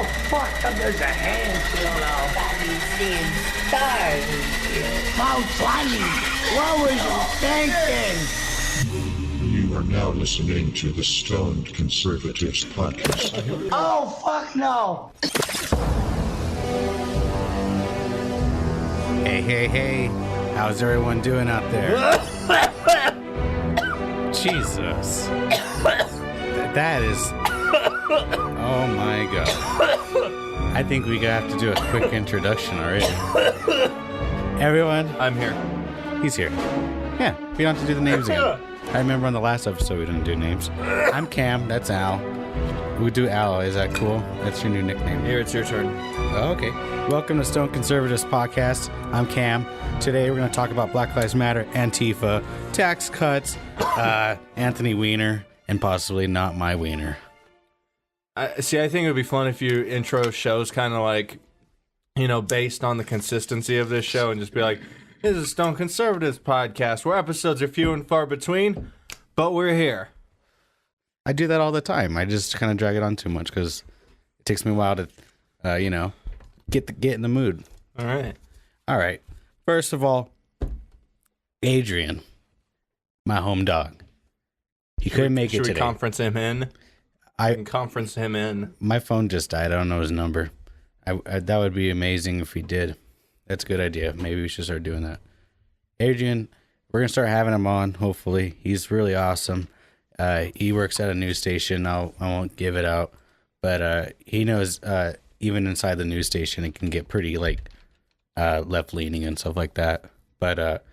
Oh, fuck, there's a handful of bodies seeing stars and shit. 420. What was you thinking? You are now listening to the Stoned Conservatives podcast. Oh, fuck no. Hey. How's everyone doing out there? Jesus. That is... Oh my god. I think we have to do a quick introduction already. Everyone. I'm here. He's here. Yeah, we don't have to do the names again. I remember on the last episode we didn't do names. I'm Cam, that's Al. We do Al, is that cool? That's your new nickname. Here, it's your turn. Oh, okay. Welcome to Stone Conservatives Podcast. I'm Cam. Today we're going to talk about Black Lives Matter, Antifa, tax cuts, Anthony Weiner, and possibly not my wiener. I think it would be fun if you intro shows kind of like, based on the consistency of this show and just be like, this is Stone Conservatives Podcast, where episodes are few and far between, but we're here. I do that all the time. I just kind of drag it on too much because it takes me a while to, get in the mood. All right. First of all, Adrian, my home dog. He couldn't make it today. Should we conference him in? I can conference him in. My phone just died. I don't know his number. That would be amazing if he did. That's a good idea. Maybe we should start doing that. Adrian, we're going to start having him on, hopefully. He's really awesome. He works at a news station. I won't give it out. But he knows even inside the news station, it can get pretty left-leaning and stuff like that. But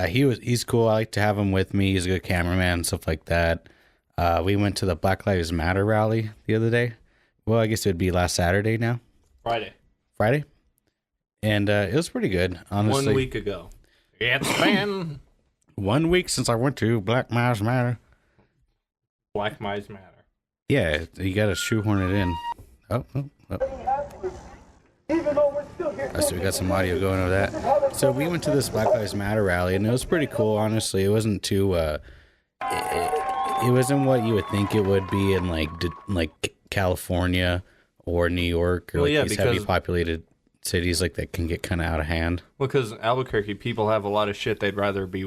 he's cool. I like to have him with me. He's a good cameraman and stuff like that. We went to the Black Lives Matter rally the other day. Well, I guess it would be last Saturday now. Friday? And it was pretty good, honestly. 1 week ago. It's been 1 week since I went to Black Lives Matter. Black Lives Matter. Yeah, you got to shoehorn it in. Oh. So we got some audio going over that. So we went to this Black Lives Matter rally, and it was pretty cool, honestly. It wasn't too... It wasn't what you would think it would be in like California or New York or these heavy populated cities that can get kind of out of hand. Well, because Albuquerque people have a lot of shit they'd rather be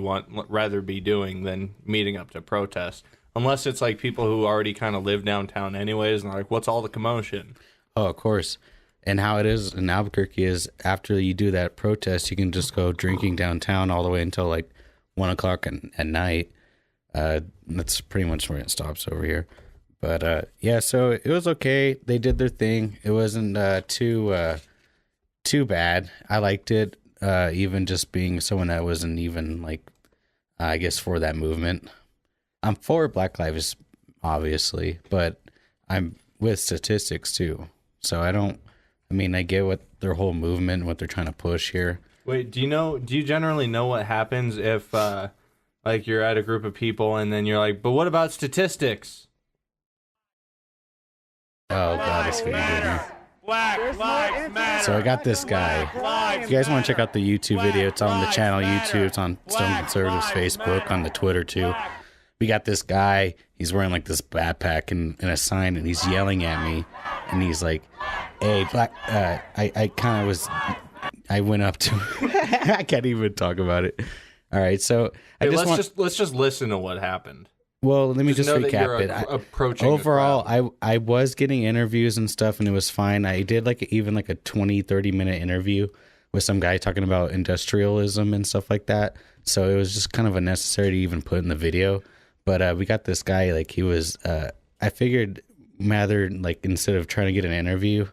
doing than meeting up to protest. Unless it's like people who already kind of live downtown anyways, and they're like, "What's all the commotion?" Oh, of course. And how it is in Albuquerque is after you do that protest, you can just go drinking downtown all the way until 1 o'clock at night. That's pretty much where it stops over here. But so it was okay. They did their thing. It wasn't too bad. I liked it. Even just being someone that wasn't even I guess for that movement. I'm for Black Lives, obviously, but I'm with statistics too. So I get what their whole movement, what they're trying to push here. Wait, do you generally know what happens if you're at a group of people and then you're like, but what about statistics? Oh, God, that's what you did here. Black Lives Matter. So I got this guy. If you guys want to check out the YouTube video, it's on the channel YouTube. It's on Stone Conservatives Facebook, on the Twitter too. We got this guy. He's wearing this backpack and a sign, and he's yelling at me. And he's like, "Hey, black." I went up to him. I can't even talk about it. All right, so let's just listen to what happened. Well, let me just recap it. Overall, I was getting interviews and stuff, and it was fine. I did even a 20-30 minute interview with some guy talking about industrialism and stuff like that. So it was just kind of unnecessary to even put in the video. But we got this guy, he was, I figured rather, instead of trying to get an interview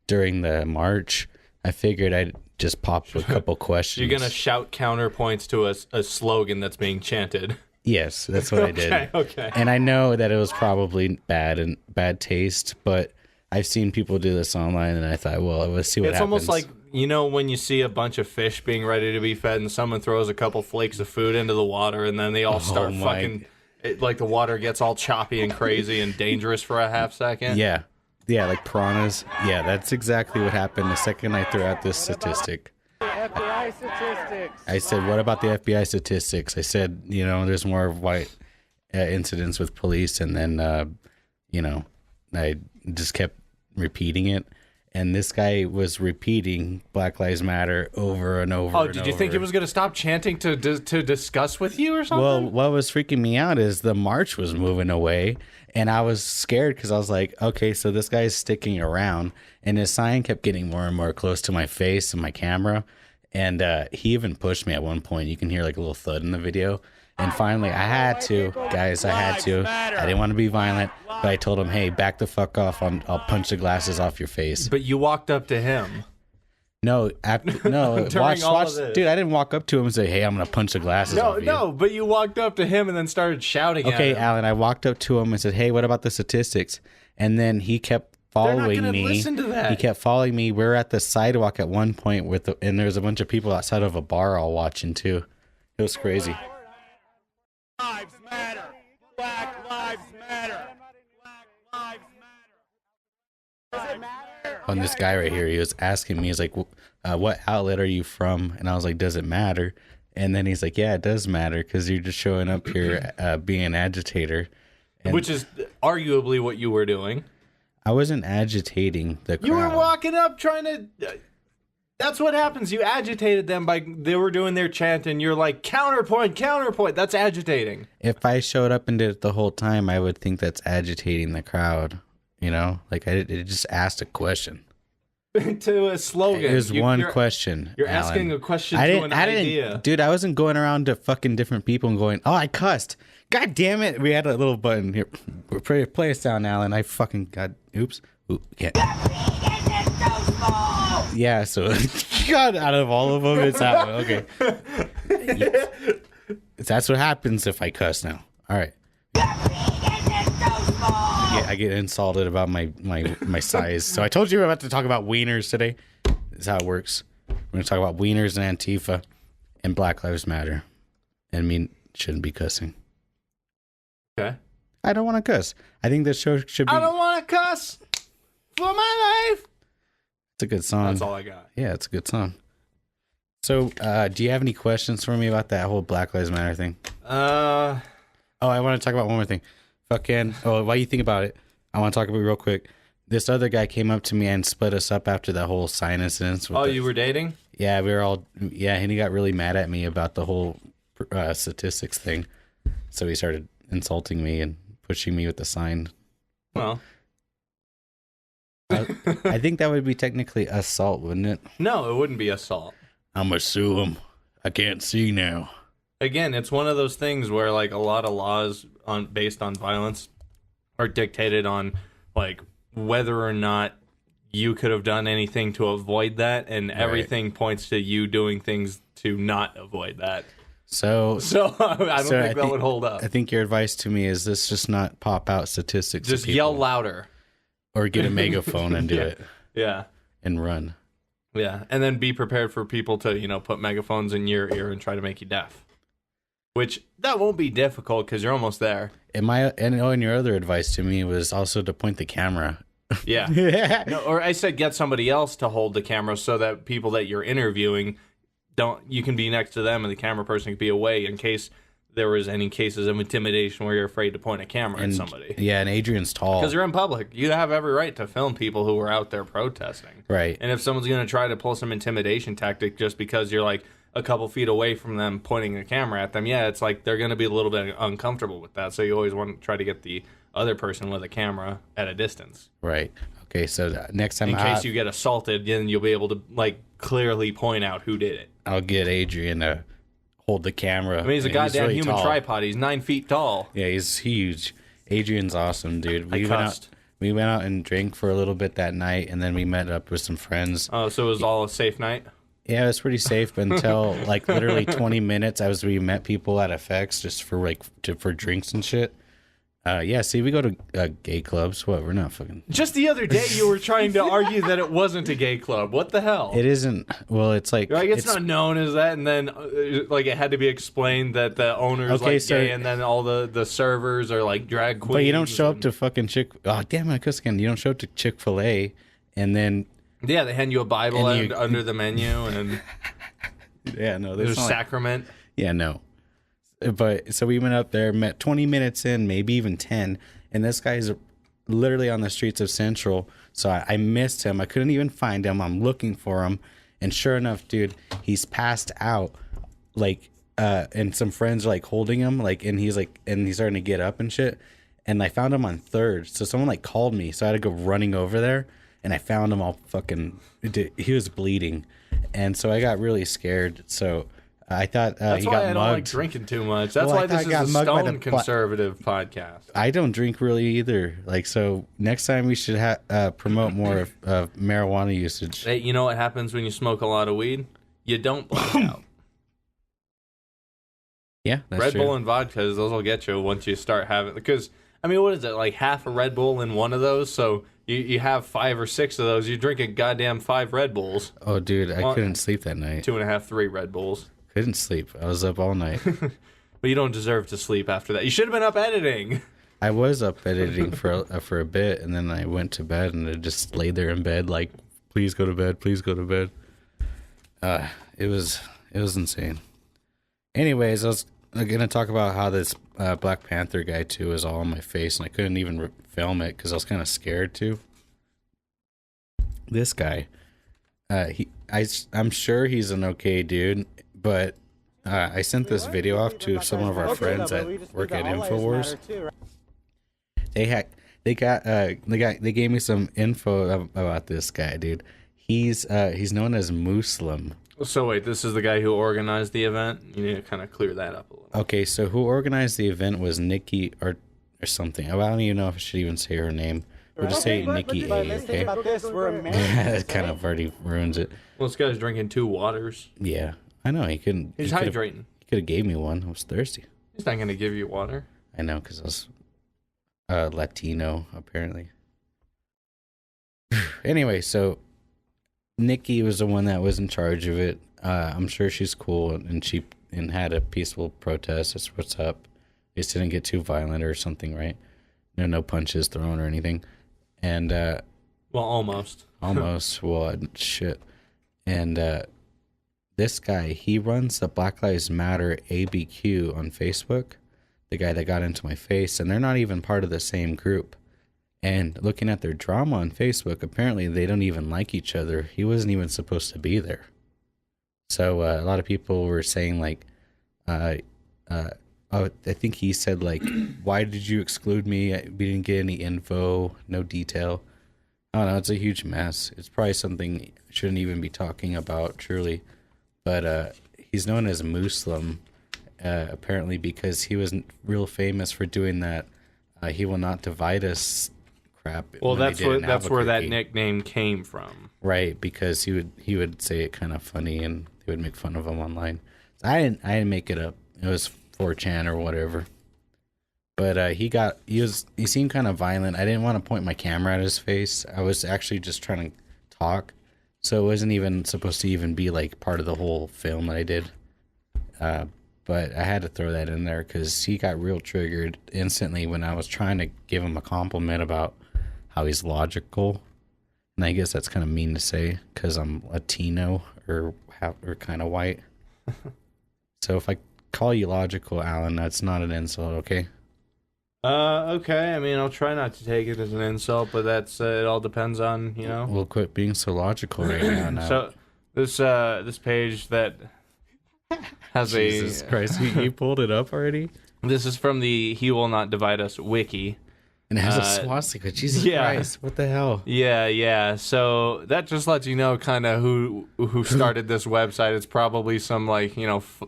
during the march, I figured I'd just pop a couple questions. You're going to shout counterpoints to a slogan that's being chanted. Yes, that's what I did. Okay. And I know that it was probably bad taste, but I've seen people do this online, and I thought, well, let's see what happens. It's almost like, when you see a bunch of fish being ready to be fed, and someone throws a couple flakes of food into the water, and then they all start fucking... the water gets all choppy and crazy and dangerous for a half second. Yeah, like piranhas. Yeah, that's exactly what happened the second I threw out this statistic. FBI statistics. I said, what about the FBI statistics? I said, there's more white incidents with police, and then, I just kept repeating it. And this guy was repeating Black Lives Matter over and over. Oh, did you think he was going to stop chanting to discuss with you or something? Well, what was freaking me out is the march was moving away, and I was scared because I was like, okay, so this guy's sticking around, and his sign kept getting more and more close to my face and my camera, and he even pushed me at one point. You can hear like a little thud in the video. And finally, I had to, guys, I didn't want to be violent, but I told him, hey, back the fuck off. I'll punch the glasses off your face. But you walked up to him. No, watch, dude, I didn't walk up to him and say, hey, I'm going to punch the glasses off you. No, but you walked up to him and then started shouting at him. Okay, Alan, I walked up to him and said, hey, what about the statistics? And then he kept following me. Listen to that. He kept following me. We were at the sidewalk at one point and there was a bunch of people outside of a bar all watching too. It was crazy. Lives matter. Black lives matter. Black lives matter. On this guy right here, he was asking me, he's like, what outlet are you from? And I was like, does it matter? And then he's like, yeah, it does matter because you're just showing up here being an agitator. And which is arguably what you were doing. I wasn't agitating the crowd. You were walking up trying to... That's what happens. You agitated them they were doing their chant, and you're like, counterpoint, counterpoint. That's agitating. If I showed up and did it the whole time, I would think that's agitating the crowd. You know, like it just asked a question. To a slogan. It was one question. You're Alan. asking a question to an idea. Dude, I wasn't going around to fucking different people and going, oh, I cussed. God damn it. We had a little button here. Play us down, Alan. I fucking got, oops. Ooh, yeah. Yeah, so God, out of all of them, it's that one. Okay. Yeah. That's what happens if I cuss now. All right. Yeah, I get insulted about my size. So I told you we're about to talk about wieners today. That's how it works. We're going to talk about wieners and Antifa and Black Lives Matter. And me shouldn't be cussing. Okay. I don't want to cuss. I think this show should be... I don't want to cuss for my life. It's a good song. That's all I got. Yeah, it's a good song. So, do you have any questions for me about that whole Black Lives Matter thing? Oh, I want to talk about one more thing. While you think about it, I want to talk about it real quick. This other guy came up to me and split us up after that whole sign incident. You were dating? Yeah, we were all... Yeah, and he got really mad at me about the whole statistics thing. So he started insulting me and pushing me with the sign. Well... I think that would be technically assault, wouldn't it? No, it wouldn't be assault. I'm gonna sue him. I can't see now. Again, it's one of those things where like a lot of laws based on violence are dictated on like whether or not you could have done anything to avoid that, and everything points to you doing things to not avoid that. So I don't think that would hold up. I think your advice to me is this: just not pop out statistics. Just yell louder. Or get a megaphone and do it. Yeah. And run. Yeah. And then be prepared for people to, put megaphones in your ear and try to make you deaf. Which, that won't be difficult because you're almost there. And your other advice to me was also to point the camera. Yeah. Yeah. No, or I said get somebody else to hold the camera so that people that you're interviewing, you can be next to them and the camera person can be away in case... there was any cases of intimidation where you're afraid to point a camera at somebody. Yeah, and Adrian's tall. Because you're in public. You have every right to film people who are out there protesting. Right. And if someone's going to try to pull some intimidation tactic just because you're like a couple feet away from them pointing a camera at them, yeah, it's like they're going to be a little bit uncomfortable with that. So you always want to try to get the other person with a camera at a distance. Right. Okay, so next time... In case you get assaulted, then you'll be able to like clearly point out who did it. I'll get Adrian to... hold the camera. I mean, he's a goddamn really human tripod. He's 9 feet tall. Yeah, he's huge. Adrian's awesome, dude. We went out and drank for a little bit that night, and then we met up with some friends. Oh, so it was all a safe night? Yeah, it was pretty safe until like literally 20 minutes. We met people at FX just for for drinks and shit. Yeah, see, we go to gay clubs. What? We're not fucking... Just the other day, you were trying to argue that it wasn't a gay club. What the hell? It isn't. Well, it's like... it's not known as that, and then like it had to be explained that the owner's gay, and then all the servers are like drag queens. But you don't show up to fucking Oh, damn it, I cuss again. You don't show up to Chick-fil-A, and then... Yeah, they hand you a Bible under the menu, and... Yeah, no, there's a sacrament. Yeah, no. But so we went up there, met 20 minutes in, maybe even 10, and this guy's literally on the streets of Central. So I missed him. I couldn't even find him. I'm looking for him. And sure enough, dude, he's passed out. Like, and some friends are like holding him, like, and he's starting to get up and shit. And I found him on 3rd. So someone like called me. So I had to go running over there. And I found him all fucking, he was bleeding. And so I got really scared. So I thought That's he why got I mugged. don't like drinking too much. That's Well, I why thought this I got is a mugged by stone the conservative podcast. I don't drink really either. Like, so next time we should promote more of marijuana usage. Hey, you know what happens when you smoke a lot of weed? You don't black out. Yeah, that's Red true. Bull and vodka, those will get you once you start having. Because, I mean, what is it? Like half a Red Bull in one of those? So you have 5 or 6 of those. You drink a goddamn 5 Red Bulls. Oh, dude, I couldn't sleep that night. 2.5, 3 Red Bulls. Couldn't sleep. I was up all night. But you don't deserve to sleep after that. You should have been up editing. I was up editing for a bit, and then I went to bed, and I just laid there in bed, like, please go to bed, please go to bed. It was insane. Anyways, I was gonna talk about how this Black Panther guy too was all on my face, and I couldn't even film it because I was kind of scared too. This guy, I'm sure he's an okay dude, but I sent this video off to some of our friends that work at InfoWars. They gave me some info about this guy, dude. He's known as Muslim. So wait, this is the guy who organized the event? You need to kind of clear that up a little. Okay, so who organized the event was Nikki or something. I don't even know if I should even say her name. We'll just say Nikki A, okay? That kind of already ruins it. Well, this guy's drinking 2 waters. Yeah, I know. He couldn't. He's hydrating. He could have gave me one. I was thirsty. He's not going to give you water. I know, because I was Latino, apparently. Anyway, so Nikki was the one that was in charge of it. I'm sure she's cool, and had a peaceful protest. That's what's up. Just didn't get too violent or something, right? No punches thrown or anything. And well, almost. Well, shit. And this guy, he runs the Black Lives Matter ABQ on Facebook. The guy that got into my face, and they're not even part of the same group. And looking at their drama on Facebook, apparently they don't even like each other. He wasn't even supposed to be there. So a lot of people were saying like, I think he said like, why did you exclude me? We didn't get any info, no detail. I don't know. It's a huge mess. It's probably something I shouldn't even be talking about, truly. But he's known as a Muslim, apparently, because he was real famous for doing that. He will not divide us crap. Well, that's where that nickname came from. Right, because he would say it kind of funny, and they would make fun of him online. So I didn't make it up. It was 4chan or whatever. But he seemed kind of violent. I didn't want to point my camera at his face. I was actually just trying to talk, so it wasn't even supposed to even be like part of the whole film that I did. But I had to throw that in there because he got real triggered instantly when I was trying to give him a compliment about how he's logical. And I guess that's kind of mean to say because I'm Latino or kind of white. So if I call you logical, Alan, that's not an insult, okay? Okay. I mean, I'll try not to take it as an insult, but that's it. All depends on We'll quit being so logical right now. So this page that has Jesus Christ, you pulled it up already? This is from the He Will Not Divide Us wiki. And it has a swastika. Jesus Christ, what the hell? Yeah. So that just lets you know kind of who started this website. It's probably some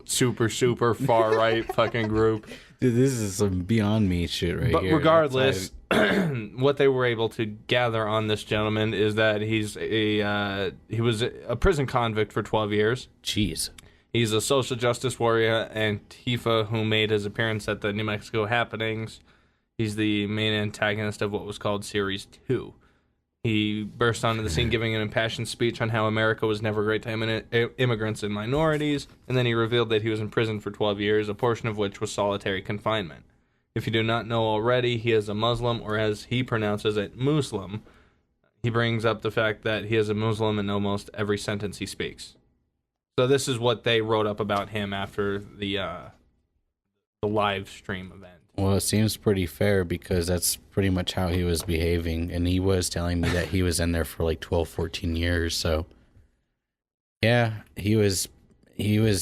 super far right fucking group. Dude, this is some beyond me shit right here. But regardless, what they were able to gather on this gentleman is that he was a prison convict for 12 years. Jeez. He's a social justice warrior, Antifa, who made his appearance at the New Mexico happenings. He's the main antagonist of what was called Series 2. He burst onto the scene giving an impassioned speech on how America was never great to immigrants and minorities, and then he revealed that he was in prison for 12 years, a portion of which was solitary confinement. If you do not know already, he is a Muslim, or as he pronounces it, Muslim. He brings up the fact that he is a Muslim in almost every sentence he speaks. So this is what they wrote up about him after the live stream event. Well, it seems pretty fair because that's pretty much how he was behaving. And he was telling me that he was in there for like 12, 14 years. So, yeah, he was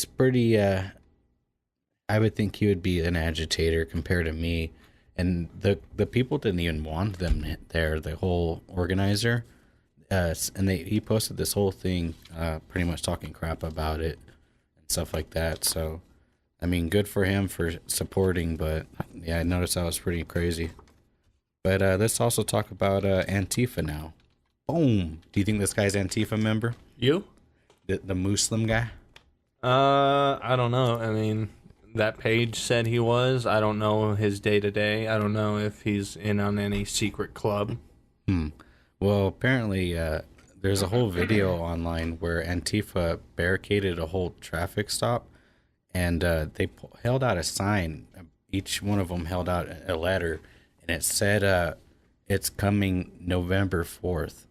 pretty, I would think he would be an agitator compared to me. And the people didn't even want them there, the whole organizer. And he posted this whole thing pretty much talking crap about it and stuff like that. So, I mean, good for him for supporting, but yeah, I noticed that was pretty crazy. But let's also talk about Antifa now. Boom. Do you think this guy's Antifa member? You? The Muslim guy? I don't know. I mean, that page said he was. I don't know his day-to-day. I don't know if he's in on any secret club. Well, apparently there's a whole video online where Antifa barricaded a whole traffic stop. And they held out a sign. Each one of them held out a letter, and it said, "It's coming November 4th."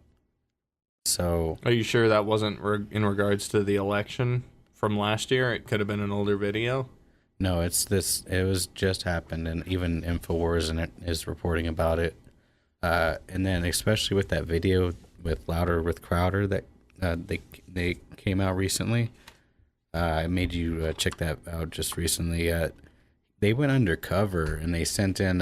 So, Are you sure that wasn't in regards to the election from last year? It could have been an older video. no, it's this. It was just happened, and even Infowars and it is reporting about it. And then, especially with that video with Louder with Crowder that they came out recently. I made you check that out just recently. They went undercover and they sent in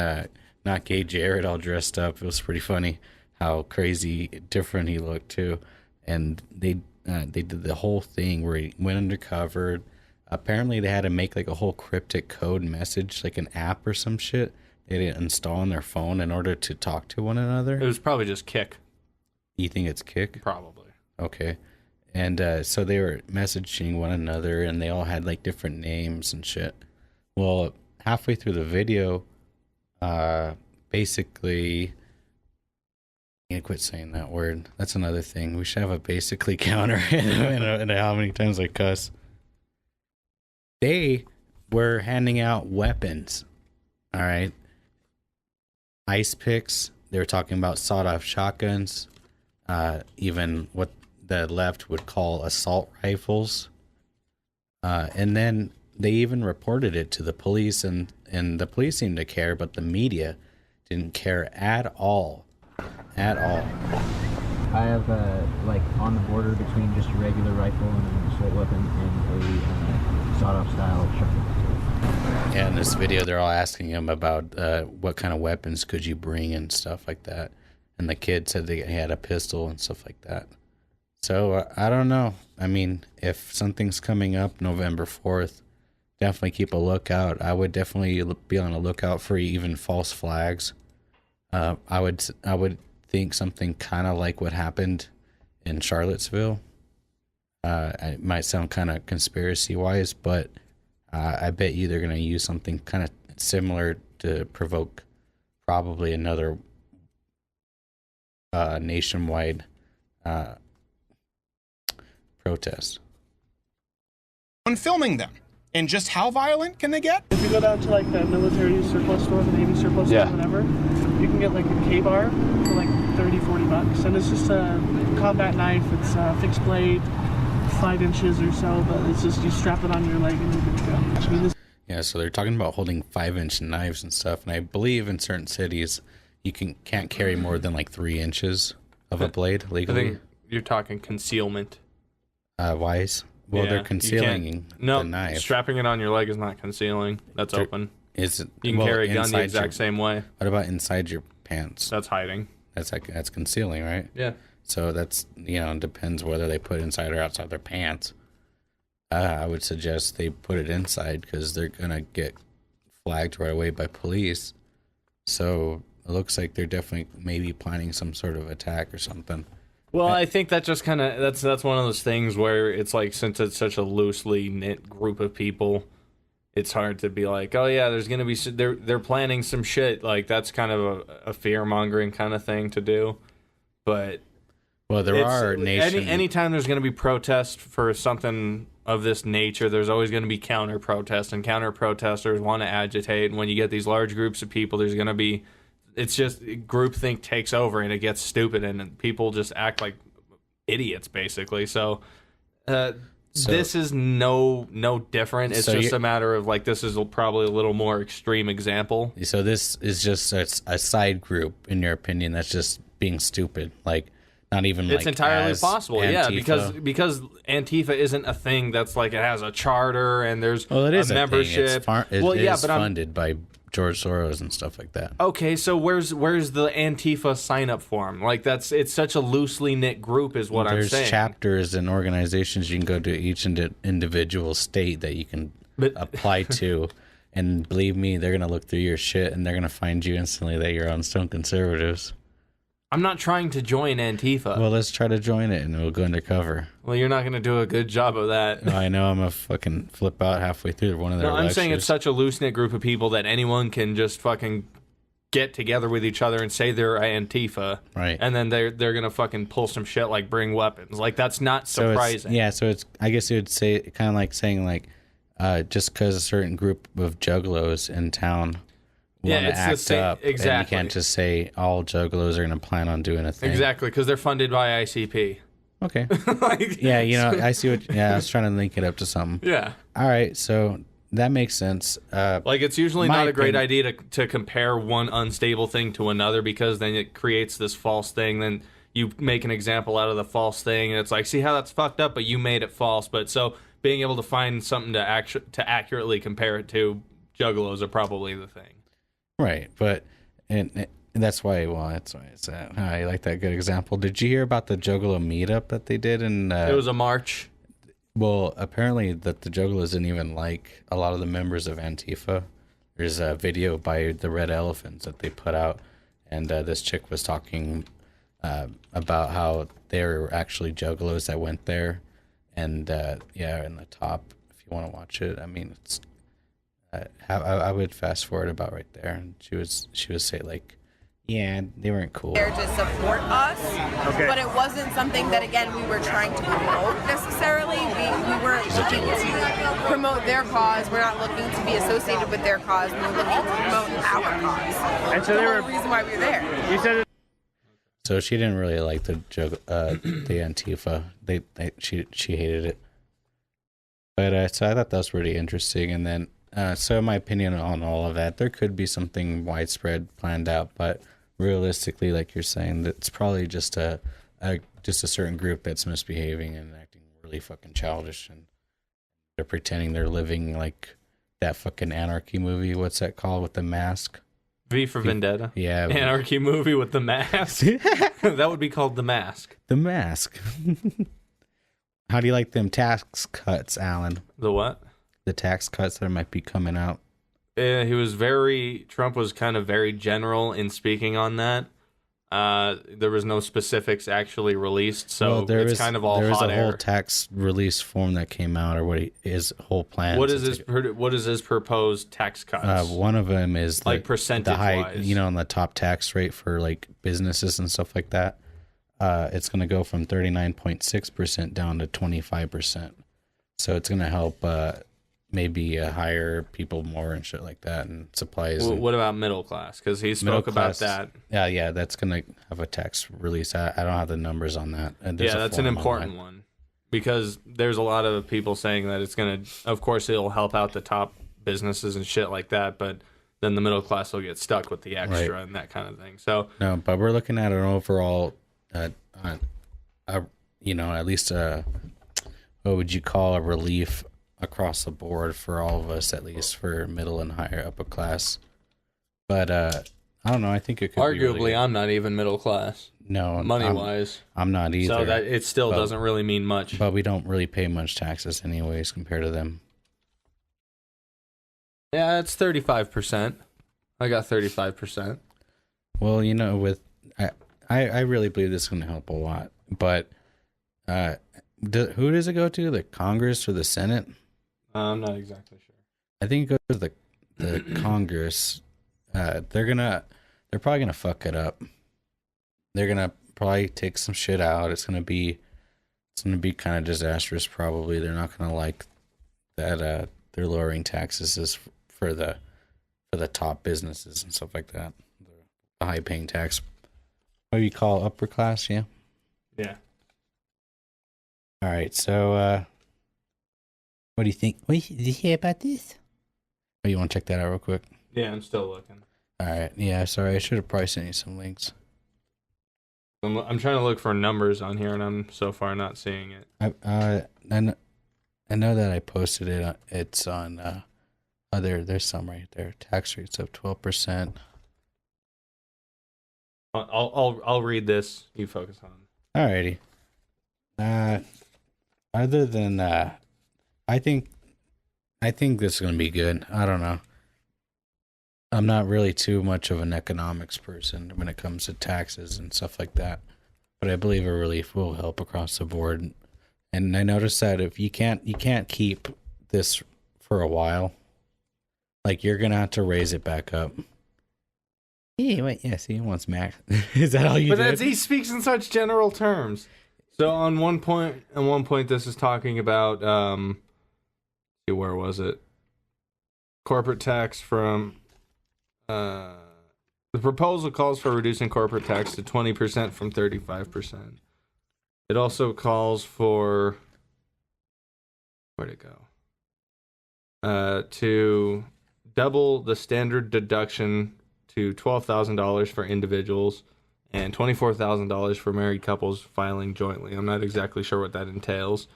not gay Jared all dressed up. It was pretty funny how crazy different he looked too. And they did the whole thing where he went undercover. Apparently they had to make like a whole cryptic code message, like an app or some shit they didn't install on their phone in order to talk to one another. It was probably just Kick. You think it's Kick? Probably. Okay. And so they were messaging one another, and they all had like different names and shit. Well, halfway through the video, basically, I need to quit saying that word. That's another thing. We should have a basically counter in how many times I cuss. They were handing out weapons. All right. Ice picks. They were talking about sawed-off shotguns. Even what the left would call assault rifles. And then they even reported it to the police, and the police seemed to care, but the media didn't care at all. At all. I have like on the border between just a regular rifle and an assault weapon and a sawed-off style shotgun. Yeah, in this video, they're all asking him about what kind of weapons could you bring and stuff like that. And the kid said he had a pistol and stuff like that. So I don't know. I mean, if something's coming up November 4th, definitely keep a lookout. I would definitely be on a lookout for even false flags. I would think something kind of like what happened in Charlottesville. It might sound kind of conspiracy wise, but I bet you they're going to use something kind of similar to provoke probably another nationwide protest. On filming them, and just how violent can they get? If you go down to like the military surplus store, the Navy surplus store, whatever, you can get like a K-bar for like $30-40, and it's just a combat knife. It's a fixed blade, 5 inches or so, but it's just you strap it on your leg and you're good to go. I mean, Yeah, so they're talking about holding 5-inch knives and stuff, and I believe in certain cities you can't carry more than like 3 inches of a blade I legally. think you're talking concealment. Wise. Well, Yeah, they're you concealing No, the knife. strapping it on your leg is not concealing. That's open. Is it, You can well, carry a gun the inside exact your- same way. What about inside your pants? That's hiding. That's concealing, right? Yeah. So that's, depends whether they put inside or outside their pants. I would suggest they put it inside because they're gonna get flagged right away by police. So it looks like they're definitely maybe planning some sort of attack or something. Well, I think that just kind of that's one of those things where it's like, since it's such a loosely knit group of people, it's hard to be like, oh yeah, there's gonna be they're planning some shit. Like that's kind of a fear mongering kind of thing to do. But Well, there are nations. anytime there's gonna be protest for something of this nature, there's always going to be counter protests, and counter protesters want to agitate. And when you get these large groups of people, there's going to be, it's just groupthink takes over and it gets stupid and people just act like idiots basically. So this is no different. It's just a matter of like this is probably a little more extreme example. So this is just a side group, in your opinion, that's just being stupid. Like not even. It's like entirely possible, Antifa. yeah, because Antifa isn't a thing that's like it has a charter and there's it is a membership. It's funded by George Soros and stuff like that. Okay, so where's the Antifa sign up form? Like it's such a loosely knit group, is what I'm saying. There's chapters and organizations you can go to each individual state that you can apply to, and believe me, they're gonna look through your shit and they're gonna find you instantly that you're on Stone Conservatives. I'm not trying to join Antifa. Well, let's try to join it and we'll go undercover. Well, you're not going to do a good job of that. No, I know. I'm a fucking flip out halfway through one of their lectures. I'm saying it's such a loose-knit group of people that anyone can just fucking get together with each other and say they're Antifa. Right. And then they're going to fucking pull some shit like bring weapons. Like, that's not surprising. So it's I guess you would say, kind of like saying, like, just because a certain group of juggalos in town want to act up. Exactly. And you can't just say all juggalos are going to plan on doing a thing. Exactly, because they're funded by ICP. Okay. Yeah, I see what. Yeah, I was trying to link it up to something. Yeah. All right, so that makes sense. Like, it's usually not a great idea to compare one unstable thing to another, because then it creates this false thing. Then you make an example out of the false thing, and it's like, see how that's fucked up, but you made it false. But so being able to find something to accurately compare it to, juggalos are probably the thing. Right, but and that's why. Well, that's why it's I like that good example. Did you hear about the Juggalo meetup that they did? And it was a march. Well, apparently that the Juggalos didn't even like a lot of the members of Antifa. There's a video by the Red Elephants that they put out, and this chick was talking about how they were actually Juggalos that went there, and yeah, in the top, if you want to watch it, I mean, it's. I would fast forward about right there, and she would say like, yeah, they weren't cool. There to support us, but it wasn't something that again we were trying to promote necessarily. We weren't looking to promote their cause. We're not looking to be associated with their cause. We're looking to promote our cause. And so the reason why we were there. You said. So she didn't really like the Antifa. She hated it. But so I thought that was pretty interesting, and then. So my opinion on all of that, there could be something widespread planned out, but realistically, like you're saying, it's probably just a certain group that's misbehaving and acting really fucking childish, and they're pretending they're living like that fucking Anarchy movie. What's that called with the mask? V for Vendetta. Yeah. Anarchy movie with the mask. That would be called The Mask. The Mask. How do you like them tax cuts, Alan? The what? The tax cuts that might be coming out. Trump was kind of very general in speaking on that. There was no specifics actually released, so it's kind of all hot air. There was a whole tax release form that came out, or his whole plan. What is his proposed tax cuts? One of them is like percentage wise, on the top tax rate for like businesses and stuff like that. It's going to go from 39.6% down to 25%. So it's going to help. Maybe hire people more and shit like that, and supplies. Well, what about middle class? Because he spoke about that. Yeah, that's gonna have a tax release. I don't have the numbers on that. Yeah, that's an important one, because there's a lot of people saying that it's gonna. Of course, it'll help out the top businesses and shit like that, but then the middle class will get stuck with the extra and that kind of thing. So no, but we're looking at an overall, at least what would you call a relief across the board for all of us, at least for middle and higher upper class. But I don't know. I think it could arguably be really I'm not even middle class. No, money wise, I'm not either. So that it still doesn't really mean much. But we don't really pay much taxes anyways compared to them. Yeah, it's 35%. I got 35%. Well, with I really believe this is going to help a lot. But who does it go to? The Congress or the Senate? I'm not exactly sure. I think it goes to the Congress. They're probably gonna fuck it up. They're gonna probably take some shit out. It's gonna be kind of disastrous. Probably they're not gonna like that. They're lowering taxes for the top businesses and stuff like that. The high paying tax. What do you call upper class? Yeah. Yeah. All right. So What do you think? Did you hear about this? Oh, you want to check that out real quick? Yeah, I'm still looking. All right. Yeah, sorry. I should have probably sent you some links. I'm trying to look for numbers on here, and I'm so far not seeing it. I know that I posted it. It's on. There's some right there. Tax rates of 12%. I'll read this. You focus on. Alrighty. Other than I think this is gonna be good. I don't know. I'm not really too much of an economics person when it comes to taxes and stuff like that, but I believe a relief will help across the board. And I noticed that if you can't keep this for a while, like you're gonna have to raise it back up. Yeah, wait, yes, he wants max. Is that all you did? But he speaks in such general terms. So on one point, this is talking about where was it? Corporate tax from. The proposal calls for reducing corporate tax to 20% from 35%. It also calls for where'd it go? To double the standard deduction to $12,000 for individuals and $24,000 for married couples filing jointly. I'm not exactly sure what that entails.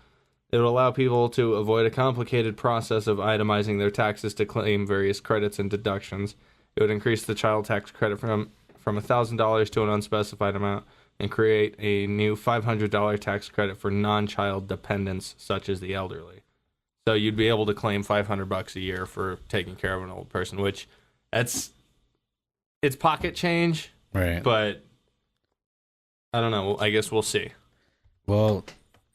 It will allow people to avoid a complicated process of itemizing their taxes to claim various credits and deductions. It would increase the child tax credit from $1,000 to an unspecified amount and create a new $500 tax credit for non-child dependents such as the elderly. So you'd be able to claim $500 a year for taking care of an old person, which it's pocket change, right? But I don't know. I guess we'll see. Well,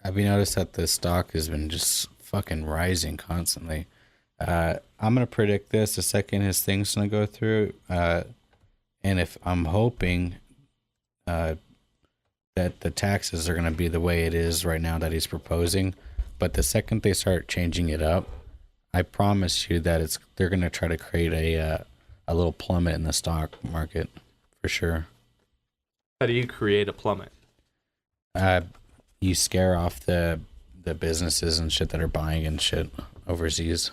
have you noticed that the stock has been just fucking rising constantly? I'm gonna predict this the second his thing's gonna go through, and if I'm hoping that the taxes are gonna be the way it is right now that he's proposing, but the second they start changing it up, I promise you that they're gonna try to create a little plummet in the stock market for sure. How do you create a plummet? You scare off the businesses and shit that are buying and shit overseas.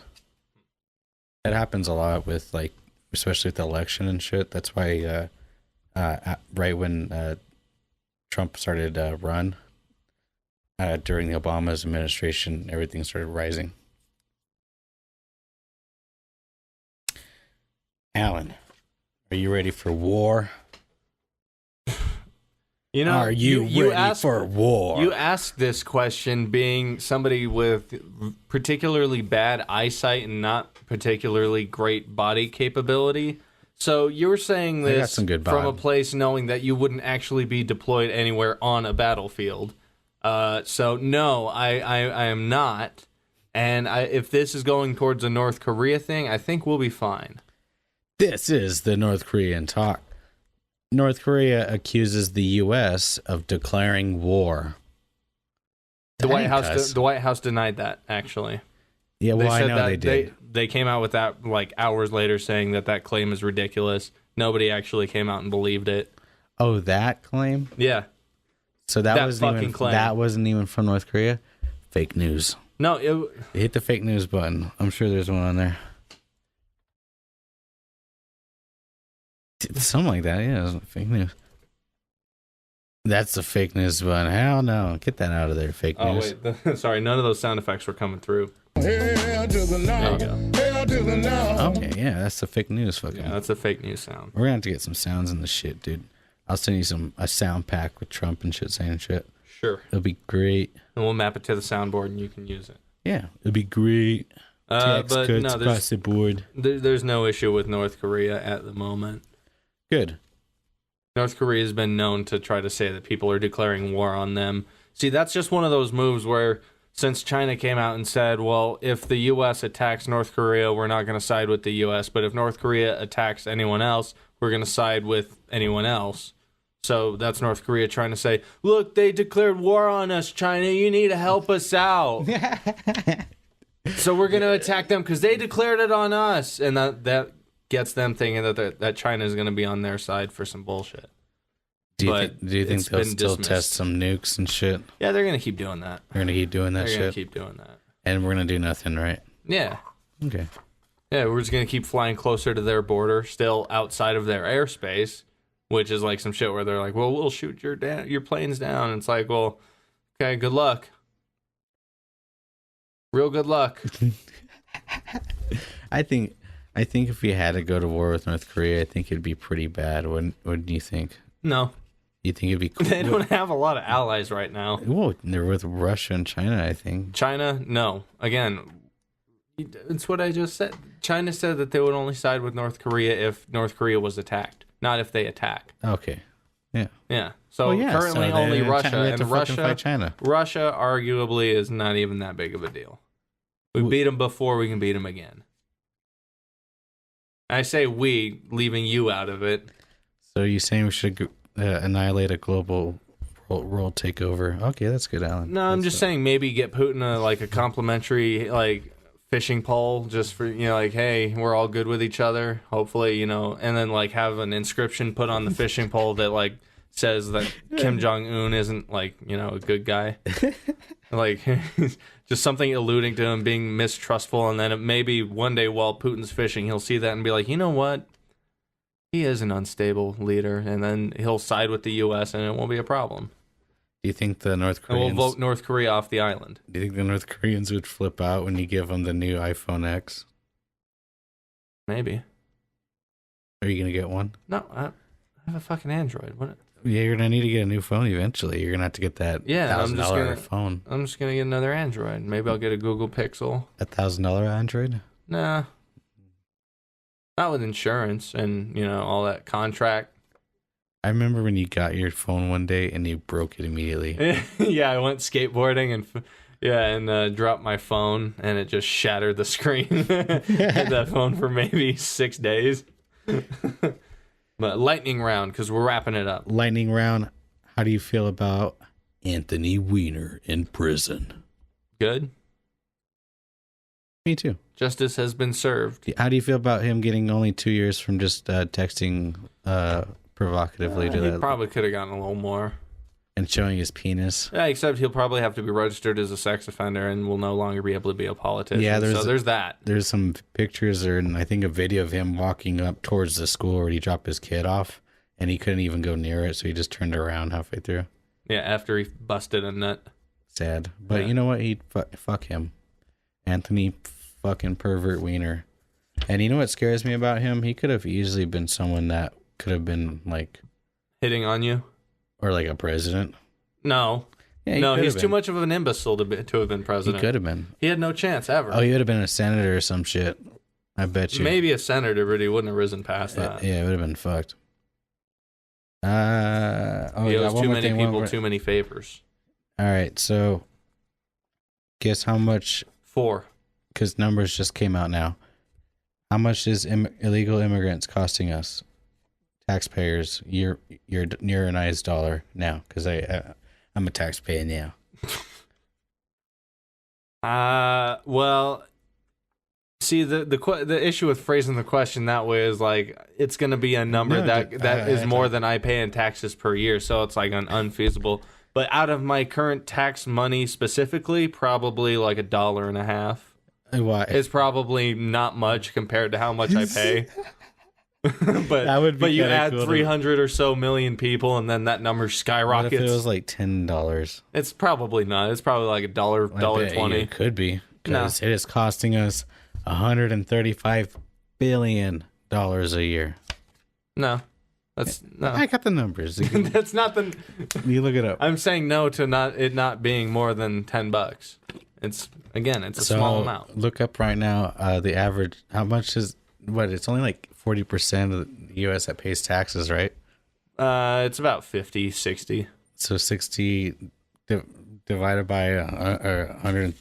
That happens a lot with, like, especially with the election and shit. That's why right when Trump started to run during the Obama's administration, everything started rising. Alan, are you ready for war? You know, are you ready for war? You asked this question being somebody with particularly bad eyesight and not particularly great body capability. So you're saying this from a place knowing that you wouldn't actually be deployed anywhere on a battlefield. So no, I am not. And if this is going towards a North Korea thing, I think we'll be fine. This is the North Korean talk. North Korea accuses the U.S. of declaring war. The White House denied that, actually. Yeah, well, I know they did. They came out with that like hours later, saying that claim is ridiculous. Nobody actually came out and believed it. Oh, that claim? Yeah. So that wasn't even from North Korea. Fake news. No, hit the fake news button. I'm sure there's one on there. Something like that, yeah. Fake news. That's the fake news button. Hell no. Get that out of there, fake news. Oh, wait. Sorry, none of those sound effects were coming through. Hell to the no. There you go. Hell to the no. Okay, yeah, that's the fake news fucking. Yeah, that's a fake news sound. We're gonna have to get some sounds in the shit, dude. I'll send you a sound pack with Trump and shit saying shit. Sure. It'll be great. And we'll map it to the soundboard and you can use it. Yeah, it'll be great. Tax but cuts no, across the board. There's no issue with North Korea at the moment. Good. North Korea has been known to try to say that people are declaring war on them. See, that's just one of those moves where, since China came out and said, well, if the U.S. attacks North Korea, we're not going to side with the U.S., but if North Korea attacks anyone else, we're going to side with anyone else. So that's North Korea trying to say, look, they declared war on us, China. You need to help us out. So we're going to attack them because they declared it on us. And that gets them thinking that China is going to be on their side for some bullshit. Do you think they'll still test some nukes and shit? Yeah, they're going to keep doing that. They're going to keep doing that shit? They're going to keep doing that. And we're going to do nothing, right? Yeah. Okay. Yeah, we're just going to keep flying closer to their border, still outside of their airspace, which is like some shit where they're like, well, we'll shoot your planes down. And it's like, well, okay, good luck. Real good luck. I think if we had to go to war with North Korea, I think it'd be pretty bad. Wouldn't you think? No. You think it'd be cool? They don't have a lot of allies right now. Well, they're with Russia and China, I think. China, no. Again, it's what I just said. China said that they would only side with North Korea if North Korea was attacked, not if they attack. Okay. Yeah. Yeah. So currently only Russia, and China. Russia arguably is not even that big of a deal. We beat them before, we can beat them again. I say we, leaving you out of it. So you're saying we should annihilate a global world takeover? Okay, that's good, Alan. No, I'm just saying maybe get Putin a complimentary fishing pole just for, like, hey, we're all good with each other, hopefully, and then have an inscription put on the fishing pole that says that Kim Jong-un isn't a good guy. Just something alluding to him being mistrustful, and then maybe one day while Putin's fishing, he'll see that and be like, you know what? He is an unstable leader, and then he'll side with the U.S. and it won't be a problem. Do you think the North Koreans... And we'll vote North Korea off the island. Do you think the North Koreans would flip out when you give them the new iPhone X? Maybe. Are you going to get one? No, I have a fucking Android. What? Yeah, you're going to need to get a new phone eventually. You're going to have to get that $1,000 phone. I'm just going to get another Android. Maybe I'll get a Google Pixel. A $1,000 Android? Nah. Not with insurance and, all that contract. I remember when you got your phone one day and you broke it immediately. Yeah, I went skateboarding and dropped my phone and it just shattered the screen. Had that phone for maybe 6 days. But lightning round, because we're wrapping it up. Lightning round. How do you feel about Anthony Weiner in prison? Good. Me too. Justice has been served. How do you feel about him getting only 2 years from just texting provocatively to that? He probably could have gotten a little more. And showing his penis. Yeah, except he'll probably have to be registered as a sex offender and will no longer be able to be a politician. Yeah, there's that. There's some pictures and I think a video of him walking up towards the school where he dropped his kid off and he couldn't even go near it, so he just turned around halfway through. Yeah, after he busted a nut. Sad. But You know what? Fuck him. Anthony fucking pervert Weiner. And you know what scares me about him? He could have easily been someone that could have been hitting on you? Or a president. No. Yeah, he's too much of an imbecile to have been president. He could have been. He had no chance ever. Oh, he would have been a senator or some shit. I bet you. Maybe a senator, but he wouldn't have risen past that. Yeah, it would have been fucked. He owes too many people too many favors. All right, so guess how much? 4. Because numbers just came out now. How much is illegal immigrants costing us? Taxpayers, your nice dollar now, because I'm a taxpayer now. Well, see the issue with phrasing the question that way is it's going to be a number that is more than I pay in taxes per year, so it's unfeasible. But out of my current tax money specifically, probably $1.50. Why? It's probably not much compared to how much I pay. but you add cool 300 or so million people, and then that number skyrockets. What if it was $10? It's probably not. It's probably $1.20. It could be, because it is costing us $135 billion a year. No, no. I got the numbers. That's not the. You look it up. I'm saying no to not being more than $10. It's a small amount. Look up right now. The average. How much is what? It's only 40% of the U.S. that pays taxes, right? It's about 50, 60. So 60 divided by 100.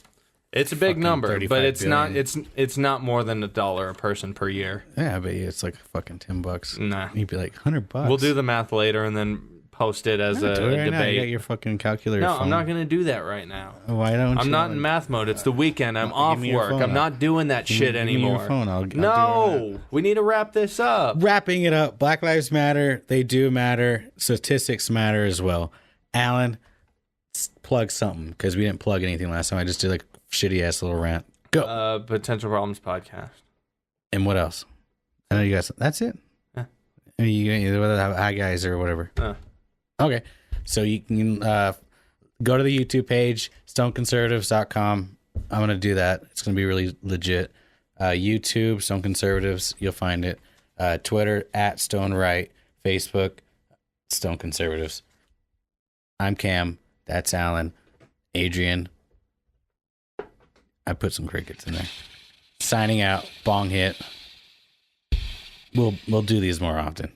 It's a big number, but it's billion. Not. It's not more than $1 a person per year. Yeah, but it's fucking $10. Nah, you'd be $100. We'll do the math later and then post it as a debate. Now. You got your fucking calculator. No, phone. I'm not going to do that right now. Why don't you? I'm not in math mode. It's the weekend. I'm off work. I'm not doing that shit anymore. Give me your phone. No, we need to wrap this up. Wrapping it up. Black Lives Matter. They do matter. Statistics matter as well. Alan, plug something, because we didn't plug anything last time. I just did shitty ass little rant. Go. Potential Problems podcast. And what else? I know you guys. That's it. Yeah. I mean, you either hi guys or whatever. Okay. So you can go to the YouTube page, stoneconservatives.com. I'm going to do that. It's going to be really legit. YouTube, Stone Conservatives, you'll find it. Twitter, @StoneRight. Facebook, Stone Conservatives. I'm Cam. That's Alan. Adrian. I put some crickets in there. Signing out. Bong hit. We'll do these more often.